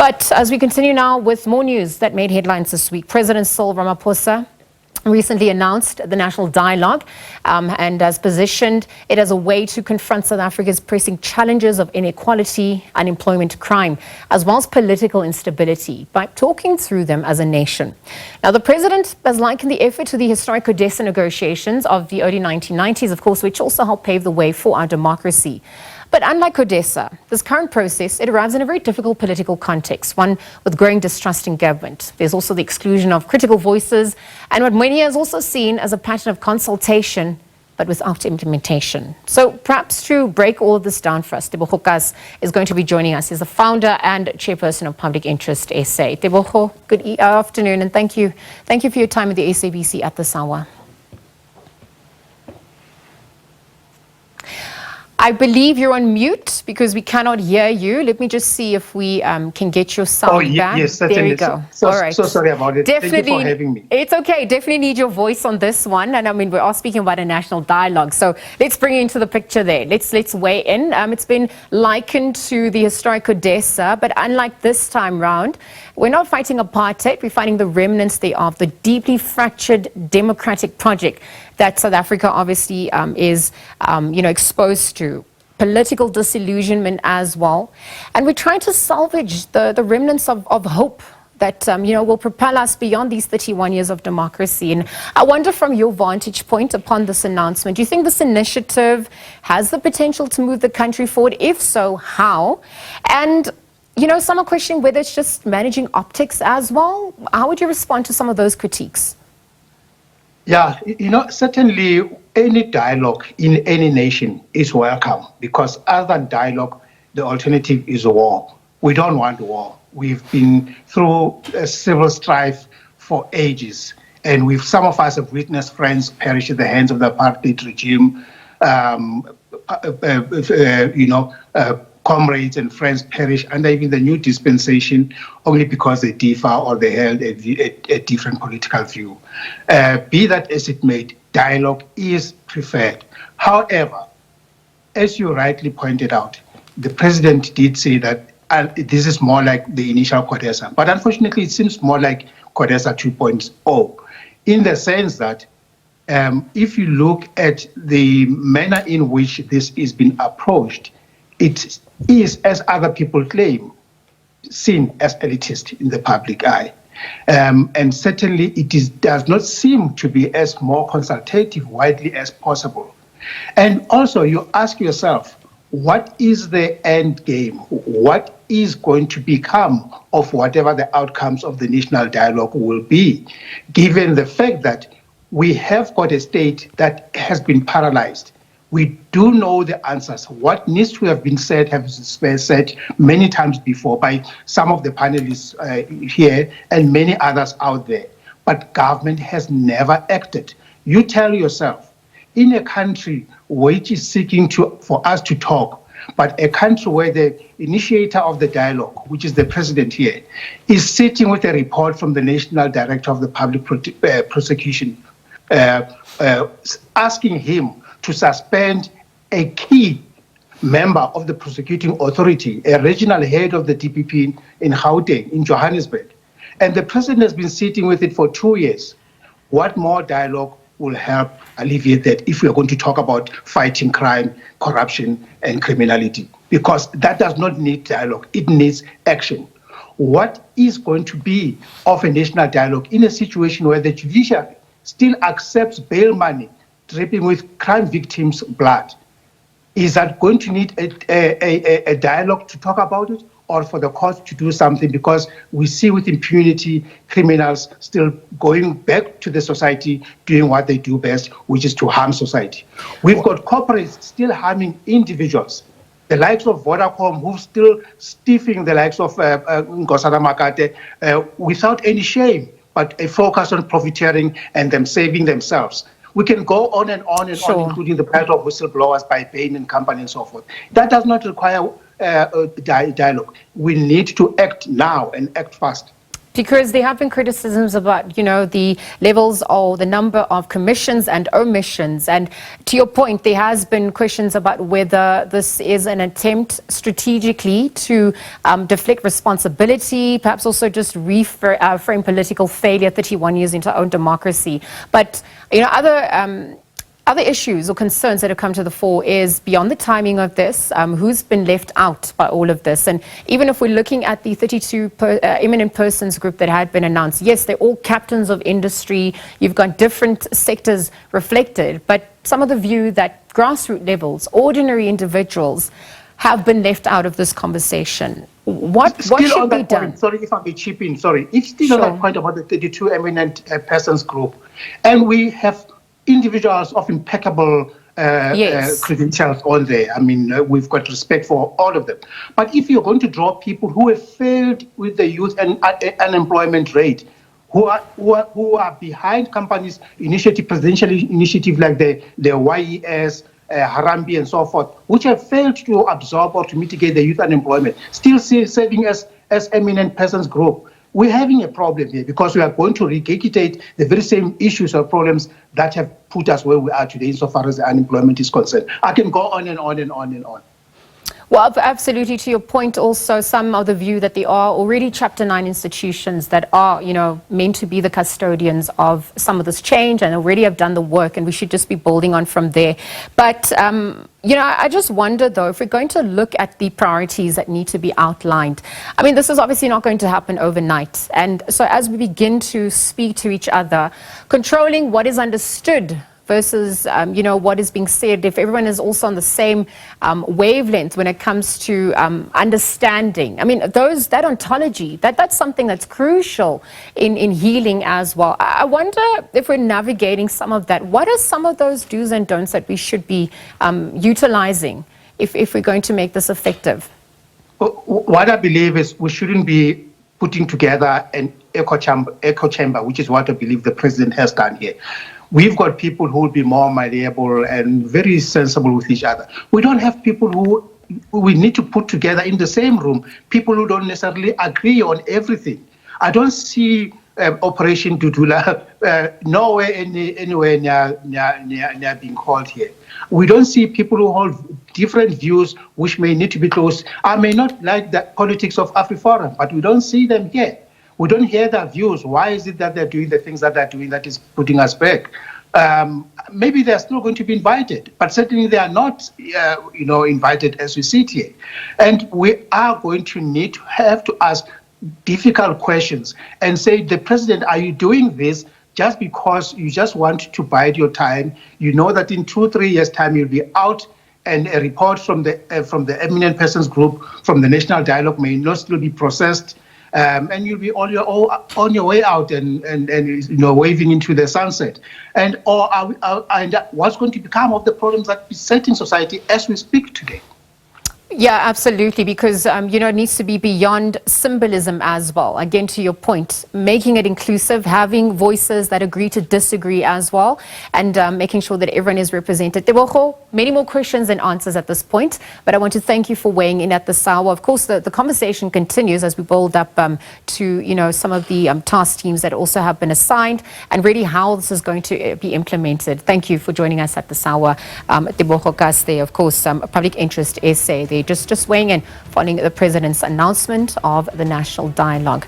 But as we continue now with more news that made headlines this week, President Cyril Ramaphosa recently announced the National Dialogue and has positioned it as a way to confront South Africa's pressing challenges of inequality, unemployment, crime, as well as political instability by talking through them as a nation. Now, the president has likened the effort to the historic Odessa negotiations of the early 1990s, of course, which also helped pave the way for our democracy. But unlike Odessa, this current process, it arrives in a very difficult political context, one with growing distrust in government. There's also the exclusion of critical voices and what many has also seen as a pattern of consultation, but without implementation. So perhaps to break all of this down for us, Tebogo Khaas is going to be joining us. He's the founder and chairperson of Public Interest SA. Tebogo, good afternoon, and thank you for your time with the SABC at this hour. I believe you're on mute because we cannot hear you. Let me just see if we can get your sound back. Yes, certainly. There you go. All right. So sorry about it. Thank you for having me. It's okay. Definitely need your voice on this one. And I mean, we are speaking about a national dialogue. So let's bring you into the picture there. Let's weigh in. It's been likened to the historic Odessa, but unlike this time round, we're not fighting apartheid. We're fighting the remnants thereof, the deeply fractured democratic project that South Africa obviously is, exposed to. Political disillusionment as well. And we're trying to salvage the remnants of hope that, will propel us beyond these 31 years of democracy. And I wonder, from your vantage point upon this announcement, do you think this initiative has the potential to move the country forward? If so, how? And some are questioning whether it's just managing optics as well. How would you respond to some of those critiques? Yeah, certainly any dialogue in any nation is welcome, because other than dialogue, the alternative is war. We don't want war. We've been through a civil strife for ages, and some of us have witnessed friends perish at the hands of the apartheid regime. Comrades and friends perish under even the new dispensation only because they differ or they held a different political view. Be that as it may, dialogue is preferred. However, as you rightly pointed out, the president did say that this is more like the initial Odessa, but unfortunately it seems more like Odessa 2.0, in the sense that if you look at the manner in which this is being approached, it is, as other people claim, seen as elitist in the public eye. And certainly it does not seem to be as more consultative widely as possible. And also you ask yourself, what is the end game? What is going to become of whatever the outcomes of the national dialogue will be, given the fact that we have got a state that has been paralyzed? We do know the answers. What needs to have been said has been said many times before by some of the panelists here and many others out there. But government has never acted. You tell yourself, in a country which is seeking for us to talk, but a country where the initiator of the dialogue, which is the president here, is sitting with a report from the National Director of the Public Prosecution, asking him to suspend a key member of the prosecuting authority, a regional head of the DPP in Gauteng, in Johannesburg. And the president has been sitting with it for 2 years. What more dialogue will help alleviate that if we are going to talk about fighting crime, corruption, and criminality? Because that does not need dialogue, it needs action. What is going to be of a national dialogue in a situation where the judiciary still accepts bail money dripping with crime victims' blood? Is that going to need a dialogue to talk about it, or for the court to do something? Because we see with impunity criminals still going back to the society, doing what they do best, which is to harm society. We've got corporates still harming individuals. The likes of Vodacom, who's still stiffing the likes of Nkosana Makate without any shame, but a focus on profiteering and them saving themselves. We can go on and on and on, including the plight of whistleblowers by Bain and company and so forth. That does not require dialogue. We need to act now and act fast. Because there have been criticisms about, the levels or the number of commissions and omissions. And to your point, there has been questions about whether this is an attempt strategically to deflect responsibility, perhaps also just frame political failure 31 years into our own democracy. But, other issues or concerns that have come to the fore is beyond the timing of this, who's been left out by all of this. And even if we're looking at the 32 eminent persons group that had been announced, yes, they're all captains of industry. You've got different sectors reflected, but some of the view that grassroots levels, ordinary individuals, have been left out of this conversation. What should be done? Sorry if I may chip in. Sorry. If still on that point about the 32 eminent persons group, and we have individuals of impeccable credentials on there. I mean, we've got respect for all of them. But if you're going to draw people who have failed with the youth and unemployment rate, who are behind companies' initiative, presidential initiative like the YES, Harambee and so forth, which have failed to absorb or to mitigate the youth unemployment, still serving as eminent persons group. We're having a problem here because we are going to regurgitate the very same issues or problems that have put us where we are today insofar as the unemployment is concerned. I can go on and on and on and on. Well, absolutely. To your point also, some of the view that there are already Chapter 9 institutions that are, meant to be the custodians of some of this change and already have done the work, and we should just be building on from there. But, I just wonder, though, if we're going to look at the priorities that need to be outlined. I mean, this is obviously not going to happen overnight. And so as we begin to speak to each other, controlling what is understood versus, what is being said, if everyone is also on the same wavelength when it comes to understanding. I mean, that ontology, that's something that's crucial in healing as well. I wonder if we're navigating some of that. What are some of those do's and don'ts that we should be utilizing if we're going to make this effective? What I believe is we shouldn't be putting together an echo chamber, which is what I believe the president has done here. We've got people who will be more malleable and very sensible with each other. We don't have people who we need to put together in the same room, people who don't necessarily agree on everything. I don't see Operation Dudula nowhere anywhere near being called here. We don't see people who hold different views which may need to be close. I may not like the politics of AfriForum, but we don't see them here. We don't hear their views. Why is it that they're doing the things that they're doing that is putting us back? Maybe they're still going to be invited, but certainly they are not, invited as we sit here. And we are going to have to ask difficult questions and say, the president, are you doing this just because you just want to bide your time? You know that in 2-3 years' time you'll be out, and a report from the eminent persons group from the national dialogue may not still be processed. And you'll be on your way out and waving into the sunset. And what's going to become of the problems that beset in society as we speak today? Yeah, absolutely, because, it needs to be beyond symbolism as well. Again, to your point, making it inclusive, having voices that agree to disagree as well, and making sure that everyone is represented. Tebogo, many more questions and answers at this point, but I want to thank you for weighing in at this hour. Of course, the conversation continues as we build up to, some of the task teams that also have been assigned and really how this is going to be implemented. Thank you for joining us at this hour. Tebogo Khaas there, of course, a public interest essay there. Just weighing in following the president's announcement of the national dialogue.